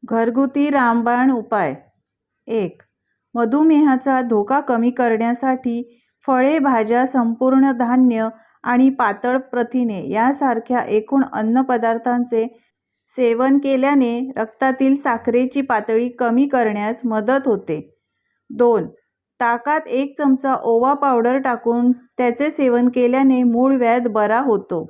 घरगुती रामबाण उपाय. 1. मधुमेहाचा धोका कमी करण्यासाठी फळे, भाज्या, संपूर्ण धान्य आणि पातळ प्रथिने यासारख्या एकूण अन्नपदार्थांचे सेवन केल्याने रक्तातील साखरेची पातळी कमी करण्यास मदत होते. 2. ताकात 1 चमचा ओवा पावडर टाकून त्याचे सेवन केल्याने मूळव्याध बरा होतो.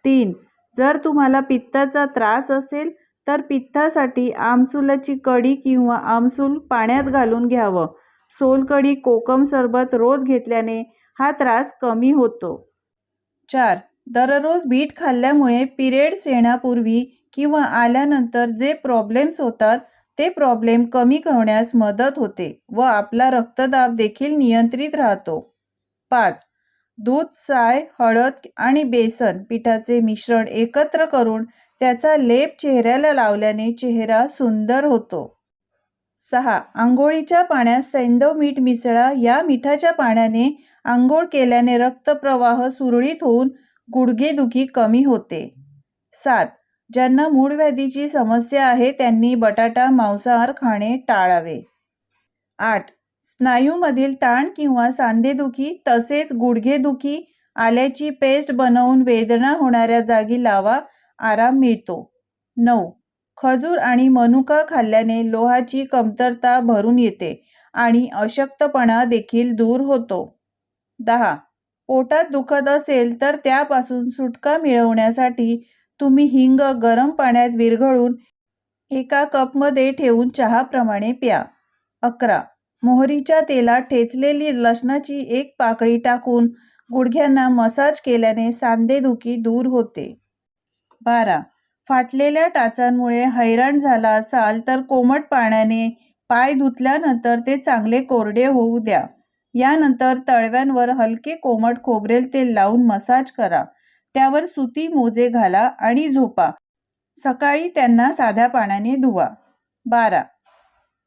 3. जर तुम्हाला पित्ताचा त्रास असेल तर पित्तासाठी आमसुलाची कढी किंवा आमसूल पाण्यात घालून घ्यावं. सोलकढी, कोकम सरबत रोज घेतल्याने हा त्रास कमी होतो. 4. दररोज बीट खाल्ल्यामुळे पिरियड्स येण्यापूर्वी किंवा आल्यानंतर जे प्रॉब्लेम्स होतात ते प्रॉब्लेम कमी होण्यास मदत होते व आपला रक्तदाब देखील नियंत्रित राहतो. 5. दूध, साय, हळद आणि बेसन पिठाचे मिश्रण एकत्र करून त्याचा लेप चेहऱ्याला लावल्याने चेहरा सुंदर होतो. 6. आंघोळीच्या पाण्यात सैंधव मीठ मिसळा. या मिठाच्या पाण्याने आंघोळ केल्याने रक्तप्रवाह सुरळीत होऊन गुडघेदुखी कमी होते. 7. ज्यांना मूळव्याधीची समस्या आहे त्यांनी बटाटा, मांसाहार खाणे टाळावे. 8. स्नायूमधील ताण किंवा सांधेदुखी तसेच गुडघेदुखी आल्याची पेस्ट बनवून वेदना होणाऱ्या जागी लावा, आराम मिळतो. 9. खजूर आणि मनुका खाल्ल्याने लोहाची कमतरता भरून येते आणि अशक्तपणा देखील दूर होतो. 10. पोटात दुखत असेल तर त्यापासून सुटका मिळवण्यासाठी तुम्ही हिंग गरम पाण्यात विरघळून एका कपमध्ये ठेवून चहाप्रमाणे प्या. 11. मोहरीच्या तेलात ठेचलेली लसणाची 1 पाकळी टाकून गुडघ्यांना मसाज केल्याने सांधेदुखी दूर होते. 12. फाटलेल्या टाचांमुळे हैराण झाला असाल तर कोमट पाण्याने पाय धुतल्यानंतर ते चांगले कोरडे होऊ द्या. यानंतर तळव्यांवर हलके कोमट खोबरेल तेल लावून मसाज करा. त्यावर सुती मोजे घाला आणि झोपा. सकाळी त्यांना साध्या पाण्याने धुवा. 12.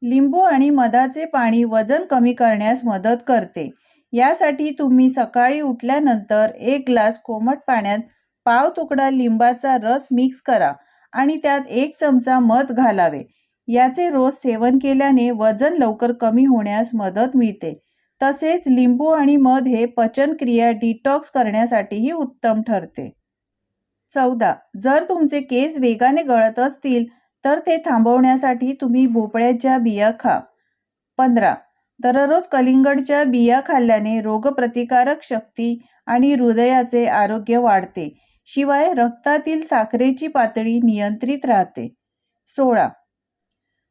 लिंबू आणि मधाचे पाणी वजन कमी करण्यास मदत करते. यासाठी तुम्ही सकाळी उठल्यानंतर 1 ग्लास कोमट पाण्यात पाव तुकडा लिंबाचा रस मिक्स करा आणि त्यात 1 चमचा मध घालावे. याचे रोज सेवन केल्याने वजन लवकर कमी होण्यास मदत मिळते. तसेच लिंबू आणि मध हे पचनक्रिया डिटॉक्स करण्यासाठीही उत्तम ठरते. 14. जर तुमचे केस वेगाने गळत असतील तर ते थांबवण्यासाठी तुम्ही भोपळ्याच्या बिया खा. 15. दररोज कलिंगडच्या बिया खाल्ल्याने रोगप्रतिकारक शक्ती आणि हृदयाचे आरोग्य वाढते. शिवाय रक्तातील साखरेची पातळी नियंत्रित राहते. 16.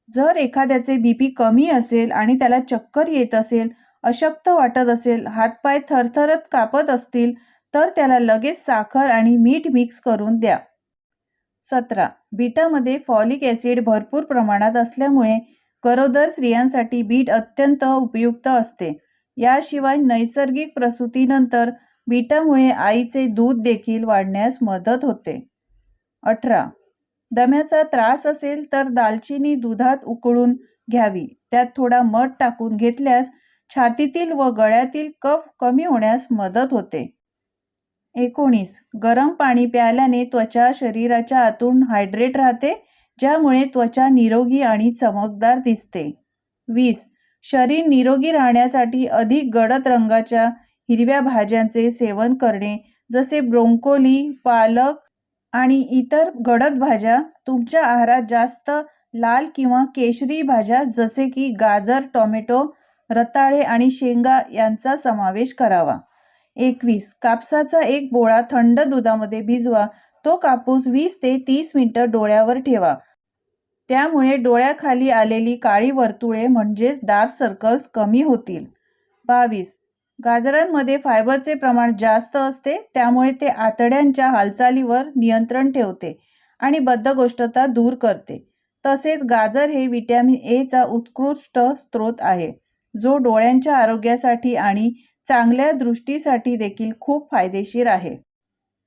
जर एखाद्याचे बीपी कमी असेल आणि त्याला चक्कर येत असेल, अशक्त वाटत असेल, हातपाय थरथरत कापत असतील तर त्याला लगेच साखर आणि मीठ मिक्स करून द्या. 17. बीटामध्ये फॉलिक ॲसिड भरपूर प्रमाणात असल्यामुळे गरोदर स्त्रियांसाठी बीट अत्यंत उपयुक्त असते. याशिवाय नैसर्गिक प्रसूतीनंतर बीटामुळे आईचे दूध देखील वाढण्यास मदत होते. 18. दम्याचा त्रास असेल तर दालचिनी दुधात उकळून घ्यावी. त्यात थोडा मध टाकून घेतल्यास छातीतील व गळ्यातील कफ कमी होण्यास मदत होते. 19. गरम पाणी प्यायल्याने त्वचा शरीराच्या आतून हायड्रेट राहते, ज्यामुळे त्वचा निरोगी आणि चमकदार दिसते. 20. शरीर निरोगी राहण्यासाठी अधिक गडद रंगाच्या हिरव्या भाज्यांचे सेवन करणे, जसे ब्रोकोली, पालक आणि इतर गडद भाज्या. तुमच्या आहारात जास्त लाल किंवा केशरी भाज्या जसे की गाजर, टोमॅटो, रताळे आणि शेंगा यांचा समावेश करावा. 21. कापसाचा 1 बोळा थंड दुधामध्ये भिजवा. तो कापूस 20 ते 30 मिनिटं डोळ्यावर ठेवा. त्यामुळे डोळ्याखाली आलेली काळी वर्तुळे म्हणजेच डार्क सर्कल्स कमी होतील. 22. गाजरांमध्ये फायबरचे प्रमाण जास्त असते, त्यामुळे ते आतड्यांच्या हालचालीवर नियंत्रण ठेवते आणि बद्धकोष्ठता दूर करते. तसेच गाजर हे व्हिटॅमिन ए चा उत्कृष्ट स्रोत आहे, जो डोळ्यांच्या आरोग्यासाठी आणि चांगल्या दृष्टीसाठी देखील खूप फायदेशीर आहे.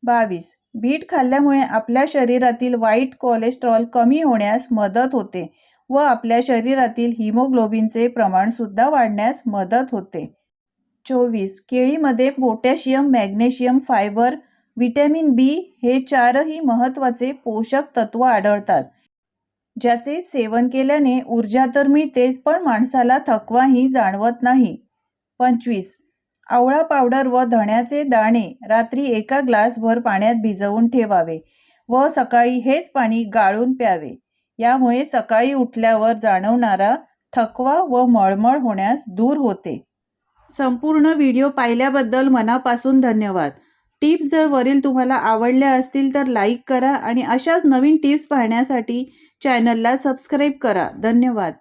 22. बीट खाल्ल्यामुळे आपल्या शरीरातील वाईट कोलेस्टेरॉल कमी होण्यास मदत होते व आपल्या शरीरातील हिमोग्लोबिनचे प्रमाण सुद्धा वाढण्यास मदत होते. 24. केळीमध्ये पोटॅशियम, मॅग्नेशियम, फायबर, व्हिटॅमिन बी हे 4ही महत्त्वाचे पोषक तत्व आढळतात. ज्याचे सेवन केल्याने ऊर्जा तर मिळतेच, पण माणसाला थकवाही जाणवत नाही. 25. आवळा पावडर व धण्याचे दाणे रात्री एका ग्लासभर पाण्यात भिजवून ठेवावे व सकाळी हेच पाणी गाळून प्यावे. यामुळे सकाळी उठल्यावर जाणवणारा थकवा व मळमळ होण्यास दूर होते. संपूर्ण व्हिडिओ पाहिल्याबद्दल मनापासून धन्यवाद. टिप्स जर वरील तुम्हाला आवडल्या असतील तर लाईक करा आणि अशाच नवीन टिप्स पाहण्यासाठी चॅनलला सबस्क्राईब करा. धन्यवाद.